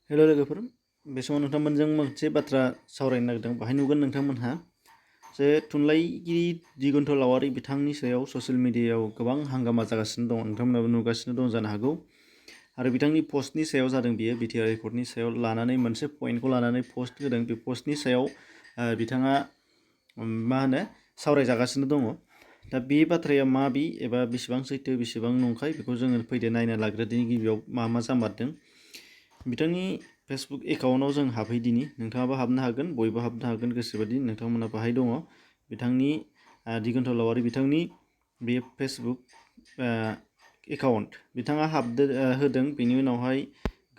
हेल' लोगोफोर, बे समाव नोंथांमोनजों मोनसे बाथ्रा सावरायनो नागिरदों। बाहाय नुगोन नोंथांमोनहा जे थुनलाइगिरि दिगन्त लावारि बिथांनि सायाव ससियेल मिडियायाव गोबां हांगामा जागासिनो दं। नोंथांमोनाबो नुगासिनो दं जानो हागौ। आरो बिथांनि पस्टनि सायाव जादों बियो बिटिआर रेकर्डनि सायाव लानानै मोनसे पइन्टखौ लानानै पस्ट होदों। बे पस्टनि सायाव बिथाङा सावरायजागासिनो दङ। दा बे बाथ्राया माबि एबा बेसेबां सैथो बेसेबां नंखाय बेखौ जोङो फैदो नायना लाग्रोदिनि गिबियाव मा जामारदों। बिथांनि फेसबुक एकाउन्टआव जों हाबहैदिनि, नोंथाङाबो हाबनो हागोन, बयबो हाबनो हागोन गोसोबादि। नोंथांमोना बाहाय दङ बिथांनि दिगन्त लावारि बिथांनि बे फेसबुक एकाउन्ट बिथाङा होदों। बेनि उनावहाय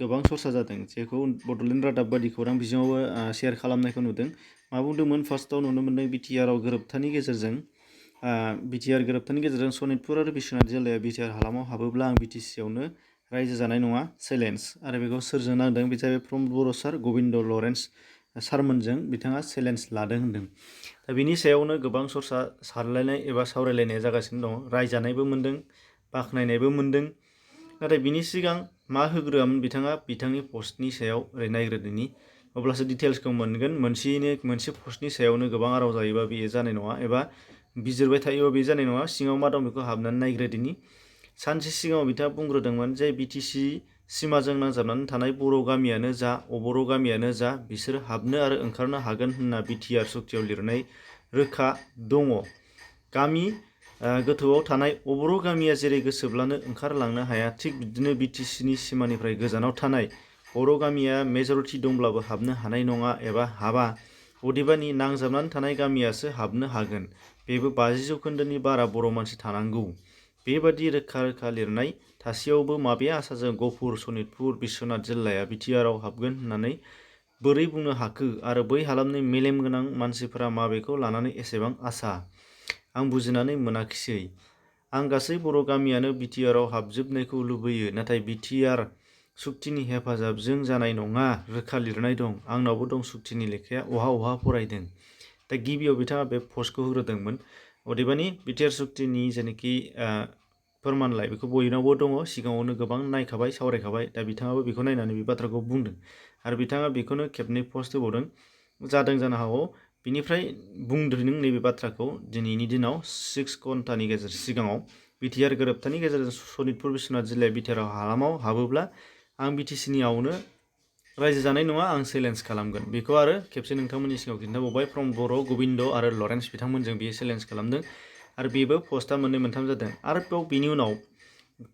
गोबां चर्चा जादों, जेखौ बड'लेण्ड रादाब बायदि खौरां बिजोङावबो शेयार खालामनायखौ नुदों। मा बुंदोंमोन? फार्स्टआव नुनो मोन्दों बिटिआरआव गोरोबथानि गेजेरजों सनितपुर आरो बिश्वनाथ जिल्लाया बिटिआर हालामाव हाबोब्ला आं बिटिसियावनो रायजो जानाय नङा, चेलेन्ज। आरो बेखौ सोरजों नांदों? बे जाहैबाय प्रमद बर' सार, गबिन्द लरेन्स सारमोनजों बिथाङा चेलेन्ज लादों होनदों। दा बिनि सायावनो गोबां चर्चा सारलायनाय एबा सावरायलायनाया जागासिनो दं। रायजानायबो मोन्दों, बाख्नायनायबो मोन्दों। नाथाय बिनि सिगां मा होग्रोआमोन बिथाङा? बिथांनि पस्टनि सायाव ओरै नायग्रोदिनि, अब्लासो डिटेल्सखौ मोनगोन। मोनसे पस्टनि सायावनो गोबां राव जायोबा बेयो जानाय नङा, एबा बिजिरबाय थायोबा बे जानाय नङा। सिङाव मा दं बेखौ हाबनानै नायग्रोदिनि। सानसे सिगाङाव बिथाङा बुंग्रोदोंमोन जे बिटिसि सिमाजों नांजाबनानै थानाय बर' गामियानो जा अबर' गामियानो जा बिसोर हाबनो आरो ओंखारनो हागोन होनना बिटिआर सुक्तियाव लिरनाय रोखा दङ। गामि गोथौआव थानाय अबर' गामिया जेरै गोसोब्लानो ओंखारलांनो हाया, थिग बिदिनो बिटिसिनि सिमानिफ्राय गोजानाव थानाय बर' गामिया मेजरिटि दंब्लाबो हाबनो हानाय नङा एबा हाबा। अदेबानि नांजाबनानै थानाय गामियासो हाबनो हागोन, बेबो 50% बारा बर' मानसि थानांगौ। बेबादि रोखा रोखा लिरनाय थासेयावबो माबे आसाजों गफुर, सनितपुर, बिश्वनाथ जिल्लाया बिटिआरआव हाबगोन होननानै बोरै बुंनो हाखो? आरो बै हालामनि मेलेम गोनां मानसिफोरा माबेखौ लानानै एसेबां आसा? आं बुजिनानै मोनाखिसै। आं गासै बर' गामियानो बिटिआरआव हाबजोबनायखौ लुबैयो, नाथाय बिटिआर सुक्तिनि हेफाजाबजों जानाय नङा। रोखा लिरनाय दं, आंनावबो दं सुक्तिनि लेखाया, अहा फरायदों। दा गिबियाव बिथाङा बे पस्टखौ होग्रोदोंमोन। अदेबानि बिटिआर सुक्तिनि जेनाखि फोरमानलाइ बेखौ बयनावबो दङ, सिगाङावनो गोबां नायखाबाय, सावरायखाबाय। दा बिथाङाबो बेखौ नायनानै बे बाथ्राखौ बुंदों। आरो बिथाङा बेखौनो खेबनै पस्ट होबावदों। जादों जानो हागौ। बिनिफ्राय बुंदों नैबे बाथ्राखौ दिनैनि दिनाव 6 घन्टानि सिगाङाव बिटिआर गोरोबथानि गेजेरजों सनितपुर बिश्वनाथ जिल्लाया बिटिआर हालामाव हाबोब्ला आं बिटिसिनियावनो रायजो जानाय नङा, आं चेलेन्ज खालामगोन। बेखौ आरो खेबसे नोंथांमोननि सिगाङाव खिन्थाबावबाय। प्रमद बर', गबिन्द आरो लरेन्स बिथांमोनजों बियो चेलेन्ज खालामदों। आरो बेबो पस्टआ मोननै मोनथाम जादों। आरोबाव बिनि उनाव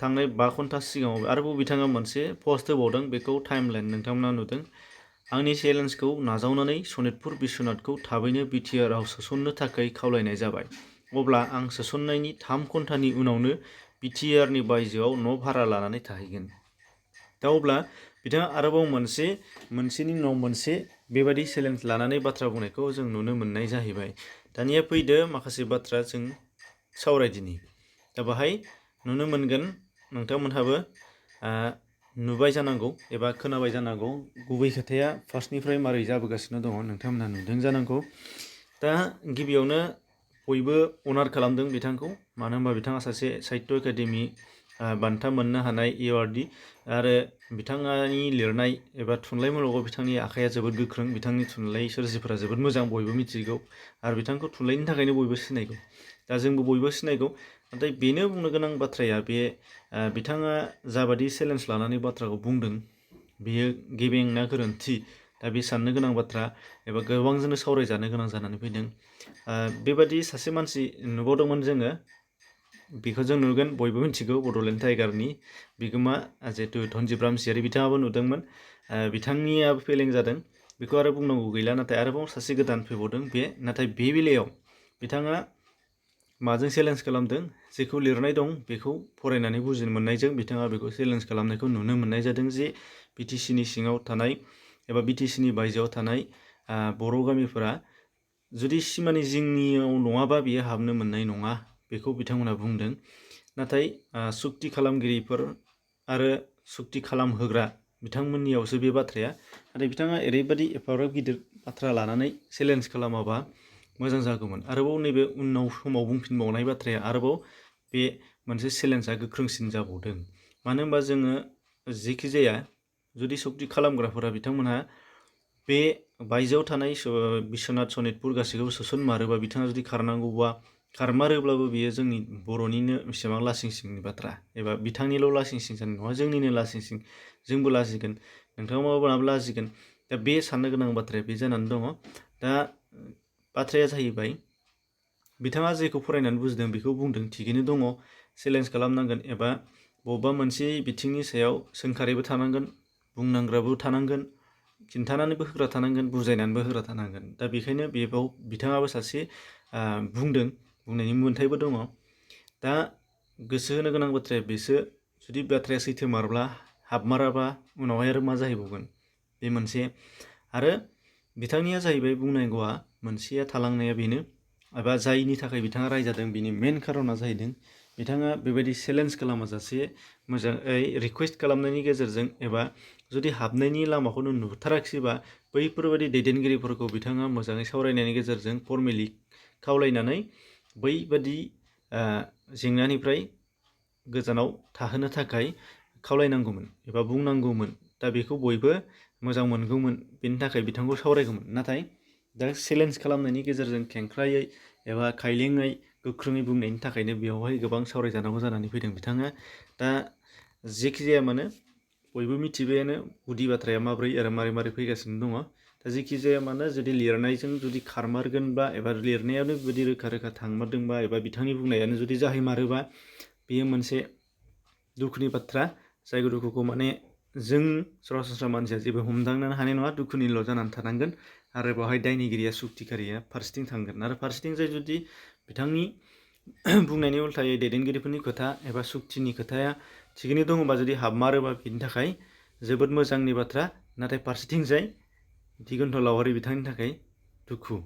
थांनाय 5 घन्टा सिगाङाव आरोबाव बिथाङा मोनसे पस्ट होबावदों। बेखौ टाइमलाइन नोंथांमोना नुदों। आंनि चेलेन्जखौ नाजावनानै सनितपुर बिश्वनाथखौ थाबैनो बिटिआरआव सोसननो थाखाय खावलायनाय जाबाय। अब्ला आं सोसननायनि 3 घन्टानि उनावनो बिटिआरनि बायजोआव न' भारा लानानै थाहैगोन। दा अब्ला बिथाङा आरोबाव मोनसेनि उनाव मोनसे बेबादि चेलेन्ज लानानै बाथ्रा बुंनायखौ जों नुनो मोननाय जाहैबाय। दानिया फैदो माखासे बाथ्रा जों सावरायदिनि। दा बाहाय नुनो मोनगोन, नोंथांमोनहाबो नुबाय जानांगौ एबा खोनाबाय जानांगौ। गुबै खोथाया फार्स्टनिफ्राय मारै जाबोगासिनो दङ नोंथांमोनहा नुदों जानांगौ। दा गिबियावनो बयबो अनार खालामदों बिथांखौ, मानो होनबा बिथाङा सासे साहित्य एकाडेमि बान्था मोननो हानाय एवार्डि। आरो बिथाङानि लिरनाय एबा थुनलाइ मुलुगाव बिथांनि आखाइया जोबोद गोख्रों। बिथांनि थुनलाइ सोरजिफोरा जोबोद मोजां, बयबो मिथिगौ। आरो बिथांखौ थुनलाइनि थाखायनो बयबो सिनायगौ। दा जोंबो बयबो सिनायगौ। नाथाय बेनो बुंनो गोनां बाथ्राया बे बिथाङा जाबादि चेलेन्ज लानानै बाथ्राखौ बुंदों, बेयो गेबें ना गोरोन्थि? दा बे साननो गोनां बाथ्रा एबा गोबांजोंनो सावरायजानो गोनां जानानै फैदों। बेबादि सासे मानसि नुबावदोंमोन जोङो, बेखौ जों नुगोन, बयबो मिथिगौ, बड'लेण्ड टाइगारनि बिगोमा जिहेतु धनजिब रामसियारि बिथाङाबो नुदोंमोन। बिथांनियाबो फेलें जादों, बेखौ आरो बुंनांगौ गैला। नाथाय आरोबाव सासे गोदान फैबावदों। नाथाय बे बेलायाव बिथाङा माजों चेलेन्ज खालामदों? जेखौ लिरनाय दं बेखौ फरायनानै बुजिनो मोननायजों बिथाङा बेखौ चेलेन्ज खालामनायखौ नुनो मोननाय जादों जे बिटिसिनि सिङाव थानाय एबा बिटिसिनि बायजोआव थानाय बर' गामिफोरा जुदि सिमानि जिंनियाव नङाबा बियो हाबनो मोननाय नङा, बेखौ बिथांमोना बुंदों। नाथाय सुक्ति खालामगिरिफोर आरो सुक्ति खालामहोग्रा बिथांमोननियावसो बे बाथ्राया। नाथाय बिथाङा ओरैबायदि एफाग्राब गिदिर बाथ्रा लानानै चेलेन्ज खालामाबा मोजां जागौमोन। आरोबाव नैबे उनाव समाव बुंफिनबावनाय बाथ्राया आरोबाव बे मोनसे चेलेन्जआ गोख्रोंसिन जाबावदों। मानो होनबा जोङो जेखि जाया जुदि सक्ति खालामग्राफोरा बिथांमोनहा बे बायजोआव थानाय बिश्वनाथ सनितपुर गासैखौबो सोसनमारोबा बिथाङा जुदि खारनांगौबा खारमारोब्लाबो बियो जोंनि बर'निनो बेसेबां लासिं सिंनि बाथ्रा एबा बिथांनिल' लासिं सिं जानाय नङा, जोंनिनो लासिं सिं, जोंबो लाजिगोन, नोंथाङा माब्लाबा लाजिगोन। दा बे साननो गोनां बाथ्राया बे जानानै दङ। दा बाथ्राया जाहैबाय बिथाङा जेखौ फरायनानै बुजिदों बेखौ बुंदों, थिगैनो दङ। चेलेन्ज खालामनांगोन एबा बबेबा मोनसे बिथिंनि सायाव सोंखारिबो थानांगोन, बुंनांग्राबो थानांगोन, खिन्थानानैबो होग्रा थानांगोन, बुजायनानैबो होग्रा थानांगोन। दा बेखायनो बेयाव बिथाङाबो सासे बुंदों, बुंनायनि मोन्थायबो दङ। दा गोसो होनो गोनां बाथ्राया बेसो, जुदि बाथ्राया सैथोमारब्ला हाबमाराबा उनावहाय आरो मा जाहैबावगोन, बे मोनसे। आरो बिथांनिया जाहैबाय बुंनांगौआ मोनसेया थालांनाया बेनो, एबा जायनि थाखाय बिथाङा रायजादों बिनि मेन खारना जाहैदों बिथाङा बेबायदि चेलेन्ज खालामाजासे मोजाङै रिकुवेस्ट खालामनायनि गेजेरजों एबा जुदि हाबनायनि लामाखौनो नुथाराखिसैबा बैफोरबायदि दैदेनगिरिफोरखौ बिथाङा मोजाङै सावरायनायनि गेजेरजों फर्मेलि खावलायनानै बैबादि जेंनानिफ्राय गोजानाव थाहोनो थाखाय खावलायनांगौमोन एबा बुंनांगौमोन। दा बेखौ बयबो मोजां मोनगौमोन, बेनि थाखाय बिथांखौ सावरायगौमोन। नाथाय दा चेलेन्ज खालामनायनि गेजेरजों खेंख्रायै एबा खायलेङै गोख्रोङै बुंनायनि थाखायनो बेवहाय गोबां सावरायजानांगौ जानानै फैदों बिथाङा। दा जेखि जाया मानो बयबो मिथिबायानो गुदि बाथ्राया माब्रै आरो मारै फैगासिनो दङ। दा जेखि जाया मानो जुदि लिरनायजों जुदि खारमारगोनबा एबा लिरनायावनो बेबायदि रोखा थांमारदोंबा एबा बिथांनि बुंनायानो जुदि जाहैमारोबा बेयो मोनसे दुखुनि बाथ्रा, जाय दुखुखौ माने जों सरासनस्रा मानसिया जेबो हमदांनो हानाय नङा, दुखुनिल' जानानै थानांगोन। आरो बेवहाय दायनिगिरिया सुक्तिखारिया फारसेथिं थांगोन। आरो फारसेथिं जाय जुदि बिथांनि बुंनायनि उल्थायै दैदेनगिरिफोरनि खोथा एबा सुक्तिनि खोथाया थिगैनो दङबा जुदि हाबमारोबा बिनि थाखाय जोबोद मोजांनि बाथ्रा। नाथाय फारसेथिंजाय दिगन्त लावहारि बिथांनि थाखाय दुखु।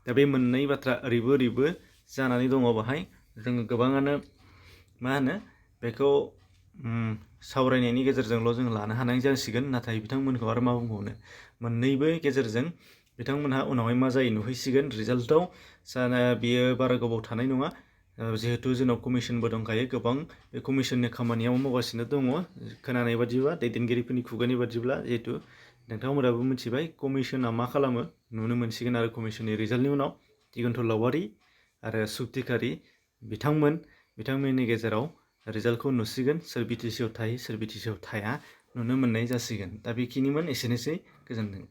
दा बे मोननै बाथ्रा ओरैबो जानानै दङ बाहाय। जोङो गोबाङानो मा होनो बेखौ सावरायनायनि गेजेरजोंल' जों लानो हानाय जासिगोन। नाथाय बिथांमोनखौ आरो मा बुंबावनो, मोननैबो गेजेरजों बिथांमोनहा उनावहाय मा जायो नुहैसिगोन रिजाल्टआव। जानो बियो बारा गोबाव थानाय नङा, जिहेथु जोंनाव कमिसनबो दंखायो गोबां। बे कमिसननि खामानियाव मावगासिनो दङ खोनानाय बादिबा, दैदेनगिरिफोरनि खुगानि बादिब्ला। जिहेथु नोंथांमोनाबो मिथिबाय कमिसना मा खालामो, नुनो मोनसिगोन आरो कमिसननि रिजाल्टनि उनाव दिगन्त लाववारि आरो सुक्तिखारि बिथांमोननि गेजेराव रिजाल्टखौ नुसिगोन। सोर बिटिसिआव थायो सोर बिटिसिआव थाया नुनो मोननाय जासिगोन। दा बेखिनिमोन, एसेनोसै, गोजोन्थों।